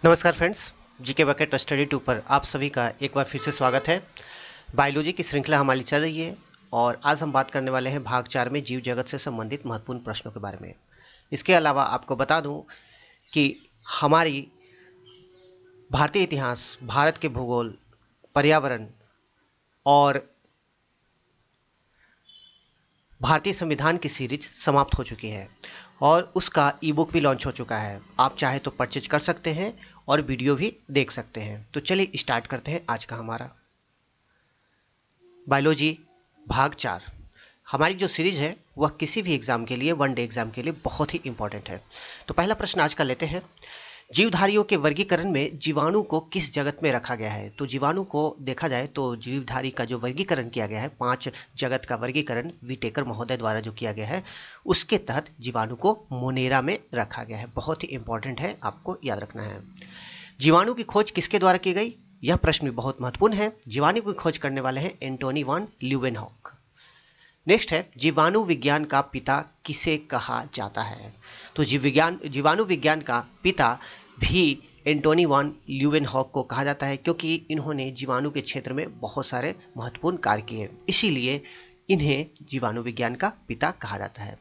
नमस्कार friends, GK bucket study 2 पर आप सभी का एक बार फिर से स्वागत है। बायोलॉजी की श्रृंखला हमारी चल रही है और आज हम बात करने वाले हैं भाग 4 में जीव जगत से संबंधित महत्वपूर्ण प्रश्नों के बारे में। इसके अलावा आपको बता दूं कि हमारी भारतीय इतिहास, भारत के भूगोल, पर्यावरण और भारतीय संविधान की सीरीज समाप्त हो चुकी है और उसका ई बुक भी लॉन्च हो चुका है। आप चाहे तो परचेज कर सकते हैं और वीडियो भी देख सकते हैं। तो चलिए स्टार्ट करते हैं आज का हमारा बायोलॉजी भाग 4। हमारी जो सीरीज है वह किसी भी एग्जाम के लिए, वन डे एग्जाम के लिए बहुत ही इंपॉर्टेंट है। तो पहला प्रश्न आज का लेते हैं। जीवधारियों के वर्गीकरण में जीवाणु को किस जगत में रखा गया है? तो जीवाणु को देखा जाए तो जीवधारी का जो वर्गीकरण किया गया है, 5 जगत का वर्गीकरण विटेकर महोदय द्वारा जो किया गया है, उसके तहत जीवाणु को मोनेरा में रखा गया है। बहुत ही इंपॉर्टेंट है, आपको याद रखना है। जीवाणु की खोज किसके द्वारा की गई? यह प्रश्न भी बहुत महत्वपूर्ण है। जीवाणु की खोज करने वाले हैं एंटोनी वॉन ल्यूवेनहॉक। नेक्स्ट है, जीवाणु विज्ञान का पिता किसे कहा जाता है? तो जीवाणु विज्ञान का पिता भी एंटोनी वॉन ल्यूवेनहॉक को कहा जाता है, क्योंकि इन्होंने जीवाणु के क्षेत्र में बहुत सारे महत्वपूर्ण कार्य किए, इसीलिए इन्हें जीवाणु विज्ञान का पिता कहा जाता है।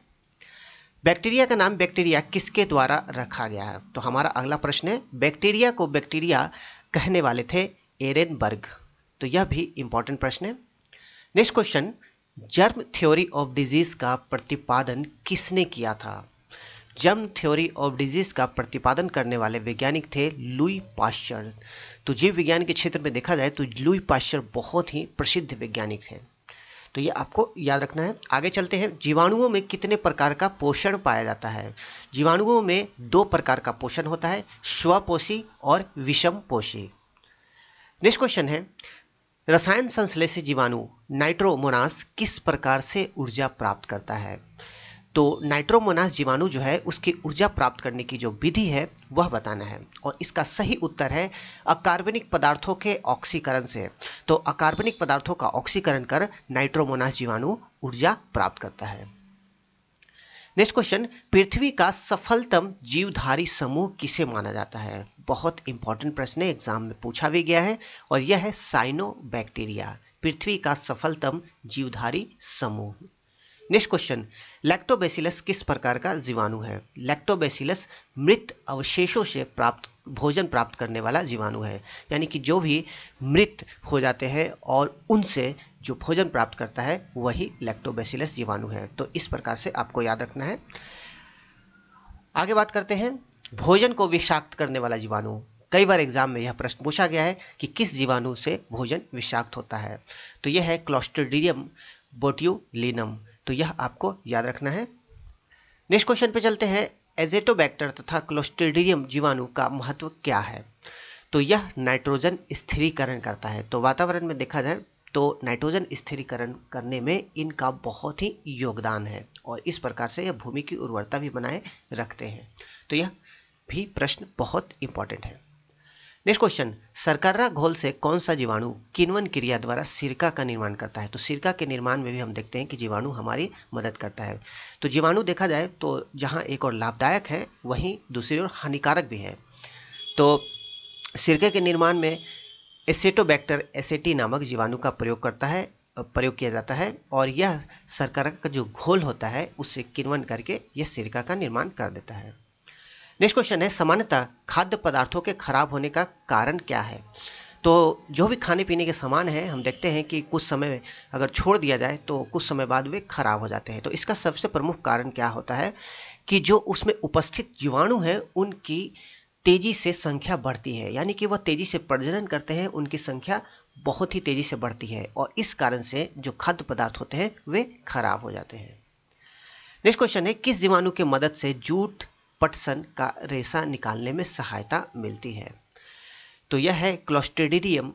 बैक्टीरिया का नाम बैक्टीरिया किसके द्वारा रखा गया है? तो हमारा अगला प्रश्न है, बैक्टीरिया को बैक्टीरिया कहने वाले थे एरेनबर्ग। तो यह भी इंपॉर्टेंट प्रश्न है। Next question, germ theory of disease का प्रतिपादन किसने किया था? जर्म थ्योरी ऑफ डिजीज का प्रतिपादन करने वाले वैज्ञानिक थे लुई पाश्चर। तो जीव विज्ञान के क्षेत्र में देखा जाए तो लुई पाश्चर बहुत ही प्रसिद्ध वैज्ञानिक थे। तो ये आपको याद रखना है। आगे चलते हैं, जीवाणुओं में कितने प्रकार का पोषण पाया जाता है? जीवाणुओं में 2 प्रकार का पोषण होता है, स्वपोषी और विषमपोषी। नेक्स्ट क्वेश्चन है, रसायन संश्लेषित जीवाणु नाइट्रोमोनास किस प्रकार से ऊर्जा प्राप्त करता है? तो नाइट्रोमोनास जीवाणु जो है उसकी ऊर्जा प्राप्त करने की जो विधि है वह बताना है, और इसका सही उत्तर है अकार्बनिक पदार्थों के ऑक्सीकरण से। तो अकार्बनिक पदार्थों का ऑक्सीकरण कर नाइट्रोमोनास जीवाणु ऊर्जा प्राप्त करता है। नेक्स्ट क्वेश्चन, पृथ्वी का सफलतम जीवधारी समूह किसे माना जाता है? बहुत इंपॉर्टेंट प्रश्न है, एग्जाम में पूछा भी गया है, और यह है साइनोबैक्टीरिया, पृथ्वी का सफलतम जीवधारी समूह। नेक्स्ट क्वेश्चन, लैक्टोबैसिलस किस प्रकार का जीवाणु है? लैक्टोबैसिलस मृत अवशेषों से भोजन प्राप्त करने वाला जीवाणु है, यानी कि जो भी मृत हो जाते हैं और उनसे जो भोजन प्राप्त करता है वही लैक्टोबैसिलस जीवाणु है। तो इस प्रकार से आपको याद रखना है। आगे बात करते हैं, भोजन को विषाक्त करने वाला जीवाणु। कई बार एग्जाम में यह प्रश्न पूछा गया है कि किस जीवाणु से भोजन विषाक्त होता है? तो यह है क्लोस्ट्रीडियम बोट्यूलिनम। तो यह आपको याद रखना है। नेक्स्ट क्वेश्चन पे चलते हैं, एजेटोबैक्टर तथा क्लोस्ट्रीडियम जीवाणु का महत्व क्या है? तो यह नाइट्रोजन स्थिरीकरण करता है। तो वातावरण में देखा जाए तो नाइट्रोजन स्थिरीकरण करने में इनका बहुत ही योगदान है, और इस प्रकार से यह भूमि की उर्वरता भी बनाए रखते हैं। तो यह भी प्रश्न बहुत इंपॉर्टेंट है। नेक्स्ट क्वेश्चन, सरकरा घोल से कौन सा जीवाणु किण्वन क्रिया द्वारा सिरका का निर्माण करता है? तो सिरका के निर्माण में भी हम देखते हैं कि जीवाणु हमारी मदद करता है। तो जीवाणु देखा जाए तो जहां एक और लाभदायक है वहीं दूसरी ओर हानिकारक भी है। तो सिरके के निर्माण में एसेटोबैक्टर एसेटी नामक जीवाणु का प्रयोग किया जाता है, और यह सरकरा का जो घोल होता है उससे किण्वन करके यह सिरका का निर्माण कर देता है। नेक्स्ट क्वेश्चन है, सामान्यतः खाद्य पदार्थों के खराब होने का कारण क्या है? तो जो भी खाने पीने के सामान हैं हम देखते हैं कि कुछ समय अगर छोड़ दिया जाए तो कुछ समय बाद वे खराब हो जाते हैं। तो इसका सबसे प्रमुख कारण क्या होता है कि जो उसमें उपस्थित जीवाणु हैं उनकी तेजी से संख्या बढ़ती है, यानी कि वह तेजी से प्रजनन करते हैं, उनकी संख्या बहुत ही तेजी से बढ़ती है, और इस कारण से जो खाद्य पदार्थ होते हैं वे खराब हो जाते हैं। नेक्स्ट क्वेश्चन है, किस जीवाणु की मदद से जूट पटसन का रेशा निकालने में सहायता मिलती है? तो यह है क्लोस्ट्रीडियम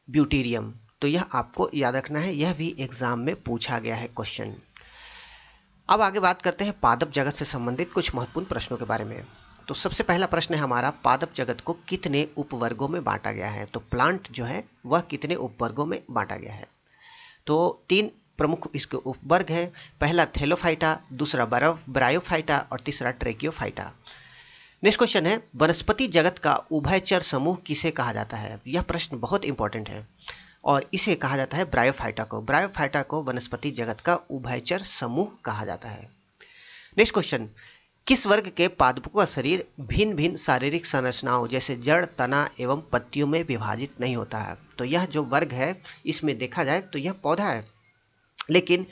ब्यूटीरियम। तो यह आपको याद रखना है, यह भी एग्जाम में पूछा गया है क्वेश्चन। अब आगे बात करते हैं पादप जगत से संबंधित कुछ महत्वपूर्ण प्रश्नों के बारे में। तो सबसे पहला प्रश्न है हमारा, पादप जगत को कितने उपवर्गों में बांटा गया है? तो प्लांट जो है वह कितने उपवर्गों में बांटा गया है? तो 3 प्रमुख इसके उपवर्ग हैं। पहला थैलोफाइटा, दूसरा ब्रायोफाइटा और तीसरा ट्रेकियोफाइटा। नेक्स्ट क्वेश्चन है, वनस्पति जगत का उभयचर समूह किसे कहा जाता है? यह प्रश्न बहुत इंपॉर्टेंट है और इसे कहा जाता है ब्रायोफाइटा को। ब्रायोफाइटा को वनस्पति जगत का उभयचर समूह कहा जाता है। नेक्स्ट क्वेश्चन, किस वर्ग के पादपों का शरीर भिन्न भिन्न शारीरिक संरचनाओं जैसे जड़, तना एवं पत्तियों में विभाजित नहीं होता है? तो यह जो वर्ग है इसमें देखा जाए तो यह पौधा है, लेकिन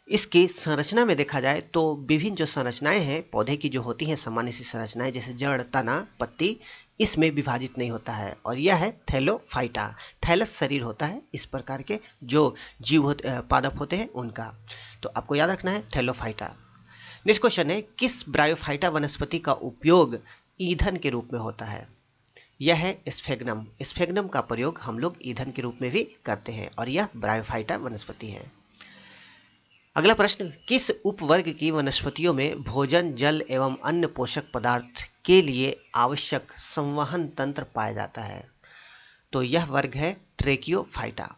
इसकी संरचना में देखा जाए तो विभिन्न जो संरचनाएं हैं पौधे की जो होती हैं सामान्य सी संरचनाएं जैसे जड़, तना, पत्ती, इसमें विभाजित नहीं होता है और यह है थैलोफाइटा। थैलस शरीर होता है इस प्रकार के जो जीव पादप होते हैं उनका, तो आपको याद रखना है थैलोफाइटा। नेक्स्ट क्वेश्चन है, किस ब्रायोफाइटा वनस्पति का उपयोग ईंधन के रूप में होता है? यह है स्फेग्नम। स्फेग्नम का प्रयोग हम लोग ईंधन के रूप में भी करते हैं और यह ब्रायोफाइटा वनस्पति है। अगला प्रश्न, किस उपवर्ग की वनस्पतियों में भोजन, जल एवं अन्य पोषक पदार्थ के लिए आवश्यक संवहन तंत्र पाया जाता है? तो यह वर्ग है ट्रेकियोफाइटा।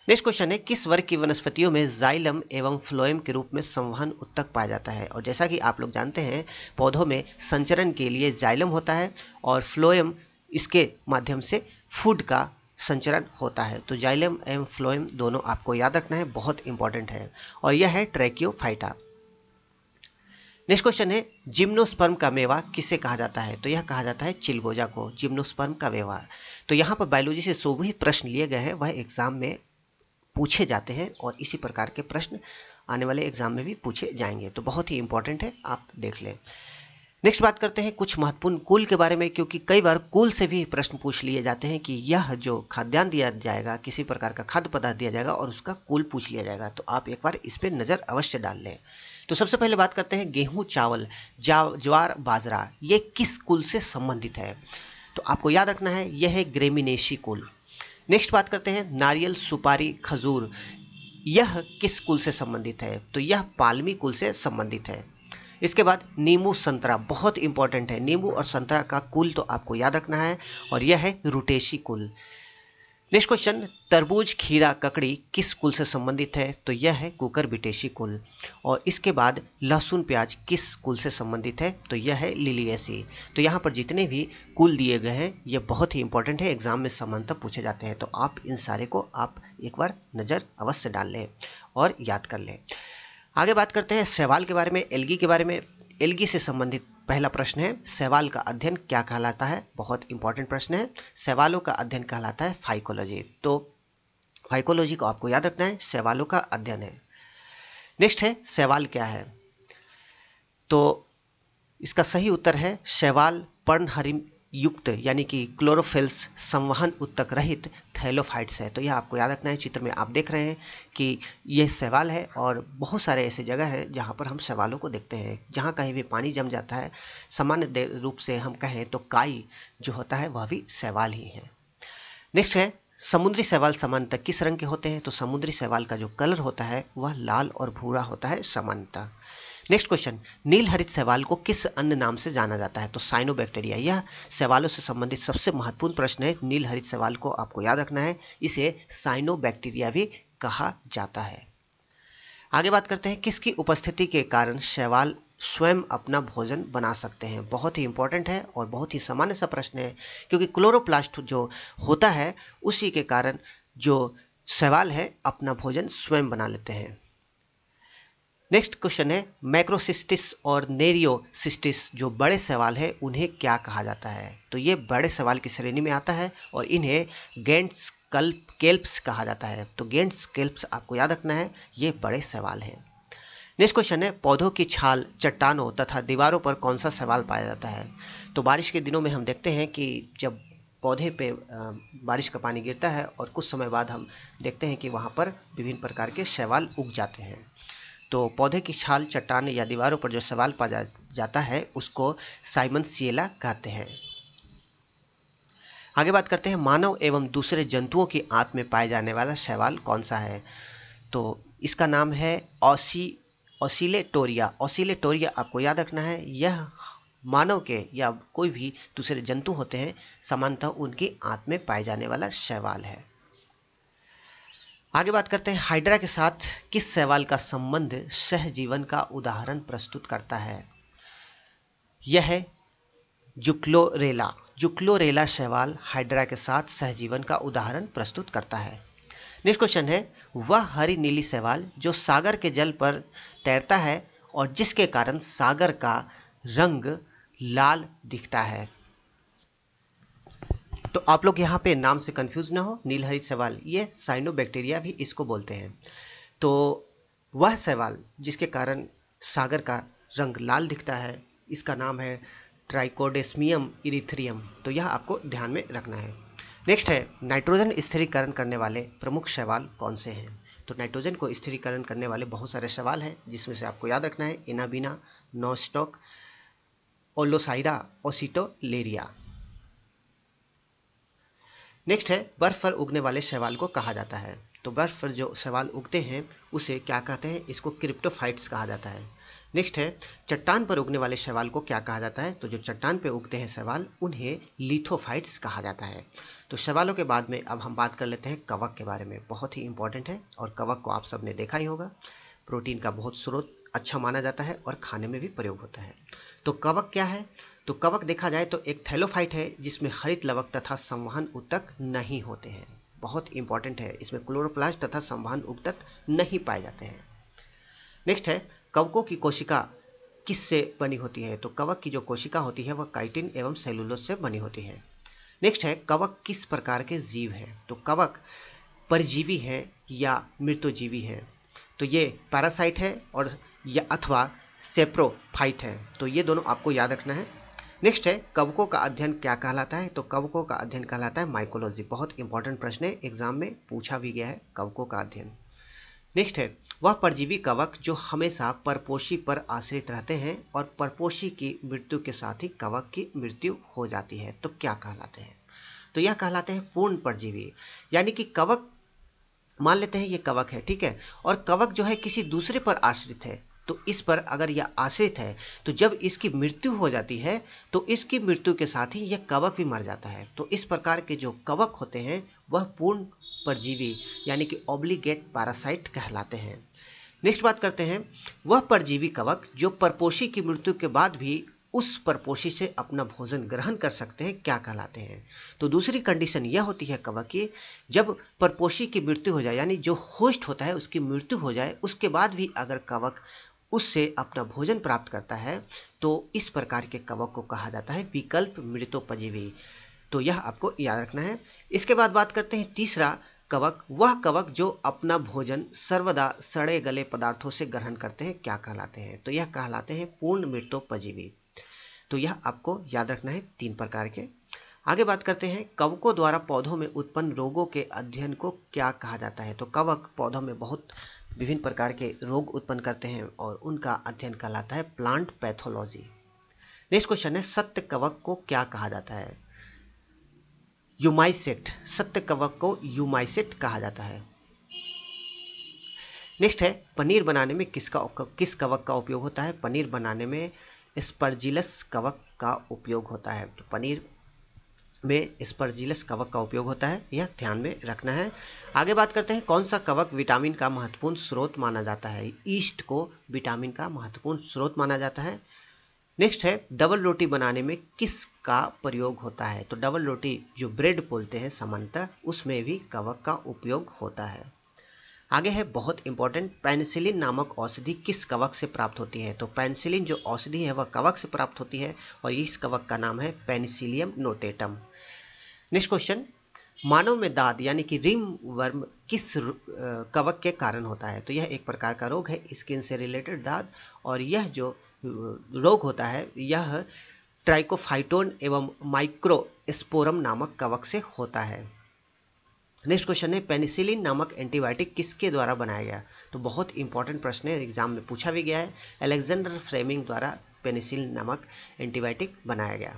नेक्स्ट क्वेश्चन है, किस वर्ग की वनस्पतियों में जाइलम एवं फ्लोएम के रूप में संवहन उत्तक पाया जाता है? और जैसा कि आप लोग जानते हैं पौधों में संचरण के लिए जाइलम होता है और फ्लोएम इसके माध्यम से फूड का संचरण होता है। तो जाइलम एवं फ्लोएम दोनों आपको याद रखना है, बहुत इंपॉर्टेंट है और यह है ट्रैकियोफाइटा। नेक्स्ट क्वेश्चन है, जिम्नोस्पर्म का मेवा किसे कहा जाता है? तो यह कहा जाता है चिलगोजा को, जिम्नोस्पर्म का मेवा। तो यहाँ पर बायोलॉजी से जो भी प्रश्न लिए गए हैं वह एग्जाम में पूछे जाते हैं और इसी प्रकार के प्रश्न आने वाले एग्जाम में भी पूछे जाएंगे, तो बहुत ही इंपॉर्टेंट है, आप देख लें। नेक्स्ट बात करते हैं कुछ महत्वपूर्ण कुल के बारे में, क्योंकि कई बार कुल से भी प्रश्न पूछ लिए जाते हैं कि यह जो खाद्यान्न दिया जाएगा, किसी प्रकार का खाद्य पदार्थ दिया जाएगा और उसका कुल पूछ लिया जाएगा, तो आप एक बार इस पर नज़र अवश्य डाल लें। तो सबसे पहले बात करते हैं गेहूं, चावल, ज्वार, बाजरा, ये किस कुल से संबंधित है? तो आपको याद रखना है यह है ग्रेमिनेशी कुल। नेक्स्ट बात करते हैं नारियल, सुपारी, खजूर, यह किस कुल से संबंधित है? तो यह पाल्मी कुल से संबंधित है। इसके बाद नींबू, संतरा, बहुत इंपॉर्टेंट है, नींबू और संतरा का कुल तो आपको याद रखना है और यह है रुटेशी कुल। नेक्स्ट क्वेश्चन, तरबूज, खीरा, ककड़ी किस कुल से संबंधित है? तो यह है कुकुरबिटेसी कुल। और इसके बाद लहसुन, प्याज किस कुल से संबंधित है? तो यह है लिलिएसी। तो यहाँ पर जितने भी कुल दिए गए हैं ये बहुत ही इंपॉर्टेंट है, एग्जाम में समानतः पूछे जाते हैं, तो आप इन सारे को आप एक बार नज़र अवश्य डाल लें और याद कर लें। आगे बात करते हैं शैवाल के बारे में, एल्गी के बारे में। एल्गी से संबंधित पहला प्रश्न है, शैवाल का अध्ययन क्या कहलाता है? बहुत इंपॉर्टेंट प्रश्न है। शैवालों का अध्ययन कहलाता है फाइकोलॉजी। तो फाइकोलॉजी को आपको याद रखना है, शैवालों का अध्ययन है। नेक्स्ट है शैवाल क्या है? तो इसका सही उत्तर है शैवाल पर्णहरिम युक्त यानी कि क्लोरोफिल्स संवहन उत्तक रहित थैलोफाइट्स है। तो यह आपको याद रखना है। चित्र में आप देख रहे हैं कि यह शैवाल है और बहुत सारे ऐसे जगह हैं जहां पर हम शैवालों को देखते हैं। जहां कहीं भी पानी जम जाता है, सामान्य रूप से हम कहें तो काई जो होता है वह भी शैवाल ही है। नेक्स्ट है समुद्री शैवाल सामान्यतः किस रंग के होते हैं? तो समुद्री शैवाल का जो कलर होता है वह लाल और भूरा होता है सामान्यतः। नेक्स्ट क्वेश्चन, नील हरित शैवाल को किस अन्य नाम से जाना जाता है? तो साइनोबैक्टीरिया। यह शैवालों से संबंधित सबसे महत्वपूर्ण प्रश्न है। नील हरित शैवाल को आपको याद रखना है, इसे साइनोबैक्टीरिया भी कहा जाता है। आगे बात करते हैं किसकी उपस्थिति के कारण शैवाल स्वयं अपना भोजन बना सकते हैं? बहुत ही इंपॉर्टेंट है और बहुत ही सामान्य सा प्रश्न है, क्योंकि क्लोरोप्लास्ट जो होता है उसी के कारण जो शैवाल है अपना भोजन स्वयं बना लेते हैं। नेक्स्ट क्वेश्चन है मैक्रोसिस्टिस और नेरियोसिस्टिस जो बड़े शैवाल है उन्हें क्या कहा जाता है? तो ये बड़े शैवाल की श्रेणी में आता है और इन्हें गेंट्स केल्प्स कहा जाता है। तो गेंट्स केल्प्स आपको याद रखना है, ये बड़े शैवाल हैं। नेक्स्ट क्वेश्चन है पौधों की छाल, चट्टानों तथा दीवारों पर कौन सा शैवाल पाया जाता है? तो बारिश के दिनों में हम देखते हैं कि जब पौधे पे बारिश का पानी गिरता है और कुछ समय बाद हम देखते हैं कि वहाँ पर विभिन्न प्रकार के शैवाल उग जाते हैं। तो पौधे की छाल, चट्टान या दीवारों पर जो शैवाल पाया जाता है उसको साइमनसिएला कहते हैं। आगे बात करते हैं मानव एवं दूसरे जंतुओं की आंत में पाए जाने वाला शैवाल कौन सा है? तो इसका नाम है ऑसिलेटोरिया। ऑसिलेटोरिया आपको याद रखना है, यह मानव के या कोई भी दूसरे जंतु होते हैं सामान्यतः उनकी आंत में पाए जाने वाला शैवाल है। आगे बात करते हैं हाइड्रा के साथ किस शैवाल का संबंध सहजीवन का उदाहरण प्रस्तुत करता है? यह है जुक्लोरेला। जुक्लोरेला शैवाल हाइड्रा के साथ सहजीवन का उदाहरण प्रस्तुत करता है। नेक्स्ट क्वेश्चन है, वह हरी नीली शैवाल जो सागर के जल पर तैरता है और जिसके कारण सागर का रंग लाल दिखता है। तो आप लोग यहाँ पे नाम से कंफ्यूज ना हो, नीलहरित शैवाल ये साइनोबैक्टीरिया भी इसको बोलते हैं। तो वह शैवाल जिसके कारण सागर का रंग लाल दिखता है, इसका नाम है ट्राइकोडेस्मियम इरिथ्रियम। तो यह आपको ध्यान में रखना है। नेक्स्ट है, नाइट्रोजन स्थिरीकरण करने वाले प्रमुख शैवाल कौन से हैं। तो नाइट्रोजन को स्थिरीकरण करने वाले बहुत सारे शैवाल हैं, जिसमें से आपको याद रखना है इनाबिना, नोस्टॉक, ओलोसाइरा, ओसिटोलेरिया। नेक्स्ट है, बर्फ पर उगने वाले शैवाल को कहा जाता है। तो बर्फ पर जो शैवाल उगते हैं उसे क्या कहते हैं, इसको क्रिप्टोफाइट्स कहा जाता है। नेक्स्ट है, चट्टान पर उगने वाले शैवाल को क्या कहा जाता है। तो जो चट्टान पर उगते हैं शैवाल उन्हें लिथोफाइट्स कहा जाता है। तो शैवालों के बाद में अब हम बात कर लेते हैं कवक के बारे में। बहुत ही इंपॉर्टेंट है और कवक को आप सबने देखा ही होगा, प्रोटीन का बहुत स्रोत अच्छा माना जाता है और खाने में भी प्रयोग होता है। तो कवक क्या है। तो कवक देखा जाए तो एक थैलोफाइट है जिसमें हरित लवक तथा संवहन ऊतक नहीं होते हैं। बहुत इंपॉर्टेंट है, इसमें क्लोरोप्लास्ट तथा संवहन ऊतक नहीं पाए जाते हैं। नेक्स्ट है, कवकों की कोशिका किससे बनी होती है। तो कवक की जो कोशिका होती है वह काइटिन एवं सेलुलोज से बनी होती है। नेक्स्ट है, कवक किस प्रकार के जीव है। तो कवक परजीवी है या मृत्युजीवी है। तो ये पैरासाइट है और या अथवा सेप्रोफाइट है। तो ये दोनों आपको याद रखना है। नेक्स्ट है, कवकों का अध्ययन क्या कहलाता है। तो कवकों का अध्ययन कहलाता है माइकोलॉजी। बहुत इंपॉर्टेंट प्रश्न है, एग्जाम में पूछा भी गया है कवकों का अध्ययन। नेक्स्ट है, वह परजीवी कवक जो हमेशा परपोषी पर आश्रित रहते हैं और परपोषी की मृत्यु के साथ ही कवक की मृत्यु हो जाती है, तो क्या कहलाते हैं। तो यह कहलाते हैं पूर्ण परजीवी। यानी कि कवक, मान लेते हैं ये कवक है, ठीक है, और कवक जो है किसी दूसरे पर आश्रित है। तो इस पर अगर यह आश्रित है तो जब इसकी मृत्यु हो जाती है तो इसकी मृत्यु के साथ ही यह कवक भी मर जाता है। तो इस प्रकार के जो कवक होते हैं वह पूर्ण परजीवी यानी कि ऑब्लिगेट पैरासाइट कहलाते हैं। नेक्स्ट बात करते हैं, वह परजीवी कवक जो परपोषी की मृत्यु के बाद भी उस परपोषी से अपना भोजन ग्रहण कर सकते हैं, क्या कहलाते हैं। तो दूसरी कंडीशन यह होती है कवक की, जब परपोषी की मृत्यु हो जाए यानी जो होस्ट होता है उसकी मृत्यु हो जाए, उसके बाद भी अगर कवक उससे अपना भोजन प्राप्त करता है तो इस प्रकार के कवक को कहा जाता है विकल्प मृतोपजीवी। तो यह आपको याद रखना है। इसके बाद बात करते हैं तीसरा कवक, वह कवक जो अपना भोजन सर्वदा सड़े गले पदार्थों से ग्रहण करते हैं, क्या कहलाते हैं। तो यह कहलाते हैं पूर्ण मृतोपजीवी। तो यह आपको याद रखना है 3 प्रकार के। आगे बात करते हैं, कवकों द्वारा पौधों में उत्पन्न रोगों के अध्ययन को क्या कहा जाता है। तो कवक पौधों में बहुत विभिन्न प्रकार के रोग उत्पन्न करते हैं और उनका अध्ययन कहलाता है प्लांट पैथोलॉजी। नेक्स्ट क्वेश्चन है, सत्य कवक को क्या कहा जाता है। यूमाइसेट। सत्य कवक को यूमाइसेट कहा जाता है। नेक्स्ट है, पनीर बनाने में किस कवक का उपयोग होता है। पनीर बनाने में स्पर्जिलस कवक का उपयोग होता है। तो पनीर में स्पर्जिलस कवक का उपयोग होता है, यह ध्यान में रखना है। आगे बात करते हैं, कौन सा कवक विटामिन का महत्वपूर्ण स्रोत माना जाता है। ईस्ट को विटामिन का महत्वपूर्ण स्रोत माना जाता है। नेक्स्ट है, डबल रोटी बनाने में किस का प्रयोग होता है। तो डबल रोटी जो ब्रेड बोलते हैं सामान्यतः, उसमें भी कवक का उपयोग होता है। आगे है बहुत इंपॉर्टेंट, पेनिसिलिन नामक औषधि किस कवक से प्राप्त होती है। तो पेनिसिलिन जो औषधि है वह कवक से प्राप्त होती है और इस कवक का नाम है पेनिसिलियम नोटेटम। नेक्स्ट क्वेश्चन, मानव में दाद यानी कि रिंग वर्म किस कवक के कारण होता है। तो यह एक प्रकार का रोग है, स्किन से रिलेटेड दाद, और यह जो रोग होता है यह ट्राइकोफाइटोन एवं माइक्रोस्पोरम नामक कवक से होता है। नेक्स्ट क्वेश्चन है, पेनिसिलिन नामक एंटीबायोटिक किसके द्वारा बनाया गया। तो बहुत इंपॉर्टेंट प्रश्न है, एग्जाम में पूछा भी गया है। अलेक्जेंडर फ्लेमिंग द्वारा पेनिसिलिन नामक एंटीबायोटिक बनाया गया।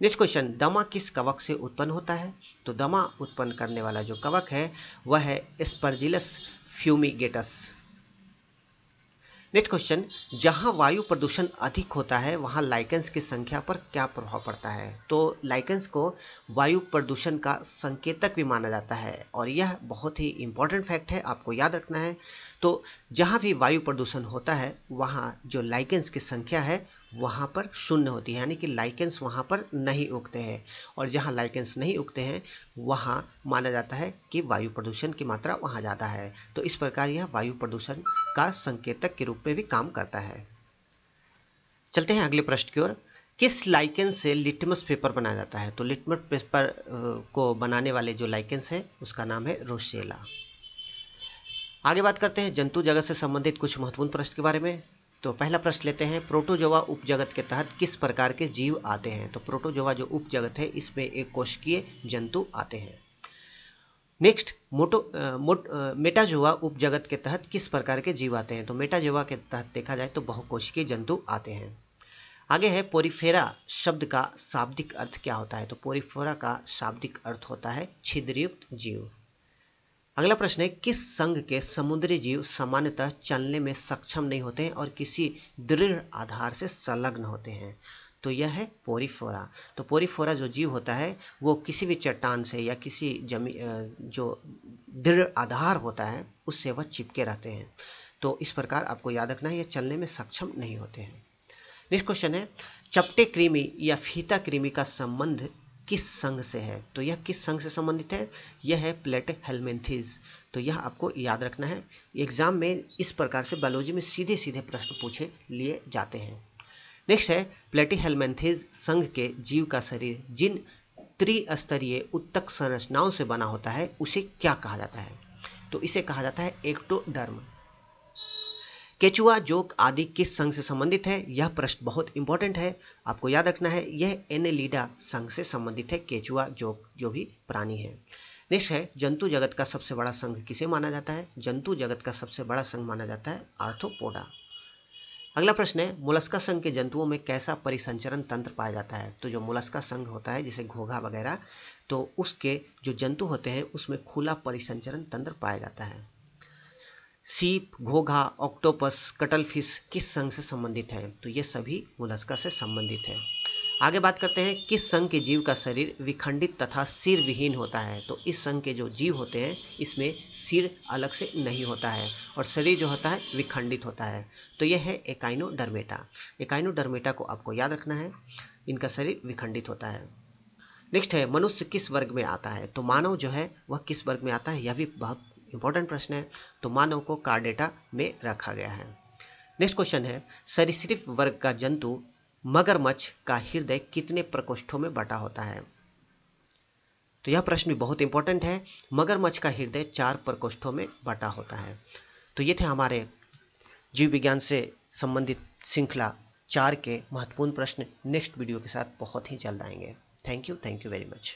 नेक्स्ट क्वेश्चन, दमा किस कवक से उत्पन्न होता है। तो दमा उत्पन्न करने वाला जो कवक है वह है स्पर्जिलस फ्यूमिगेटस। नेक्स्ट क्वेश्चन, जहां वायु प्रदूषण अधिक होता है वहां लाइकेंस की संख्या पर क्या प्रभाव पड़ता है। तो लाइकेंस को वायु प्रदूषण का संकेतक भी माना जाता है और यह बहुत ही इंपॉर्टेंट फैक्ट है, आपको याद रखना है। तो जहां भी वायु प्रदूषण होता है वहां जो लाइकेंस की संख्या है वहाँ पर शून्य होती है, यानी कि लाइकेंस वहाँ पर नहीं उगते हैं, और जहाँ लाइकेंस नहीं उगते हैं वहाँ माना जाता है कि वायु प्रदूषण की मात्रा वहाँ ज़्यादा है। तो इस प्रकार यह वायु प्रदूषण का संकेतक के रूप में भी काम करता है। चलते हैं अगले प्रश्न की ओर। किस लाइकेंस से लिटमस पेपर बनाया जाता है? तो लिटमस पेपर को बनाने वाले जो लाइकेंस है उसका नाम है रोसेला। आगे बात करते हैं जंतु जगत से संबंधित कुछ महत्वपूर्ण प्रश्न के बारे में। तो पहला प्रश्न लेते हैं, प्रोटोजोआ उपजगत के तहत किस प्रकार के जीव आते हैं? तो प्रोटोजोआ जो उपजगत है इसमें एक कोशिकीय जंतु आते हैं। नेक्स्ट, मेटाजोआ उपजगत के तहत किस प्रकार के जीव आते हैं? तो मेटाजोआ के तहत देखा जाए तो बहुकोशिकीय जंतु आते हैं। आगे है पोरिफेरा शब्द का शाब्दिक अर्थ क्या होता है? तो पोरिफेरा का शाब्दिक अर्थ होता है छिद्रयुक्त जीव। अगला प्रश्न है, किस संघ के समुद्री जीव सामान्यतः चलने में सक्षम नहीं होते हैं और किसी दृढ़ आधार से संलग्न होते हैं? तो यह है पोरिफेरा। तो पोरिफेरा जो जीव होता है वो किसी भी चट्टान से या किसी जो दृढ़ आधार होता है उससे वह चिपके रहते हैं। तो इस प्रकार आपको याद रखना है, यह चलने में सक्षम नहीं होते हैं। नेक्स्ट क्वेश्चन है, चपटे कृमि या फीता कृमि का संबंध किस संघ से है? तो यह किस संघ से संबंधित है? यह है प्लेटिहेल्मिन्थेस। तो यह आपको याद रखना है, एग्जाम में इस प्रकार से बायोलॉजी में सीधे सीधे प्रश्न पूछे लिए जाते हैं। नेक्स्ट है, प्लेटिहेल्मिन्थेस संघ के जीव का शरीर जिन त्रिस्तरीय उत्तक संरचनाओं से बना होता है उसे क्या कहा जाता है? तो इसे कहा जाता है एक्टोडर्म। केचुआ जोक आदि किस संघ से संबंधित है? यह प्रश्न बहुत इंपॉर्टेंट है, आपको याद रखना है, यह एनेलिडा संघ से संबंधित है, केचुआ जोक जो भी प्राणी है। नेक्स्ट है, जंतु जगत का सबसे बड़ा संघ किसे माना जाता है? जंतु जगत का सबसे बड़ा संघ माना जाता है आर्थ्रोपोडा। अगला प्रश्न है, मोलस्का संघ के जंतुओं में कैसा परिसंचरण तंत्र पाया जाता है? तो जो मोलस्का संघ होता है जैसे घोंघा वगैरह, तो उसके जो जंतु होते हैं उसमें खुला परिसंचरण तंत्र पाया जाता है। सीप, घोंघा, ऑक्टोपस, कटलफिश किस संघ से संबंधित है? तो ये सभी मोलस्का से संबंधित है। आगे बात करते हैं, किस संघ के जीव का शरीर विखंडित तथा सिर विहीन होता है? तो इस संघ के जो जीव होते हैं इसमें सिर अलग से नहीं होता है और शरीर जो होता है विखंडित होता है। तो यह है एकाइनोडर्मेटा। एकाइनोडर्मेटा को आपको याद रखना है, इनका शरीर विखंडित होता है। नेक्स्ट है, मनुष्य किस वर्ग में आता है? तो मानव जो है वह किस वर्ग में आता है? यह भी बहुत इंपॉर्टेंट प्रश्न है। तो मानव को कार्डेटा में रखा गया है। नेक्स्ट क्वेश्चन है, सरीसृप वर्ग का जंतु मगरमच्छ का हृदय कितने प्रकोष्ठों में बटा होता है? तो यह प्रश्न भी बहुत इंपॉर्टेंट है। मगरमच्छ का हृदय 4 प्रकोष्ठों में बटा होता है। तो ये थे हमारे जीव विज्ञान से संबंधित श्रृंखला 4 के महत्वपूर्ण प्रश्न। नेक्स्ट वीडियो के साथ बहुत ही जल्द आएंगे। Thank you very much.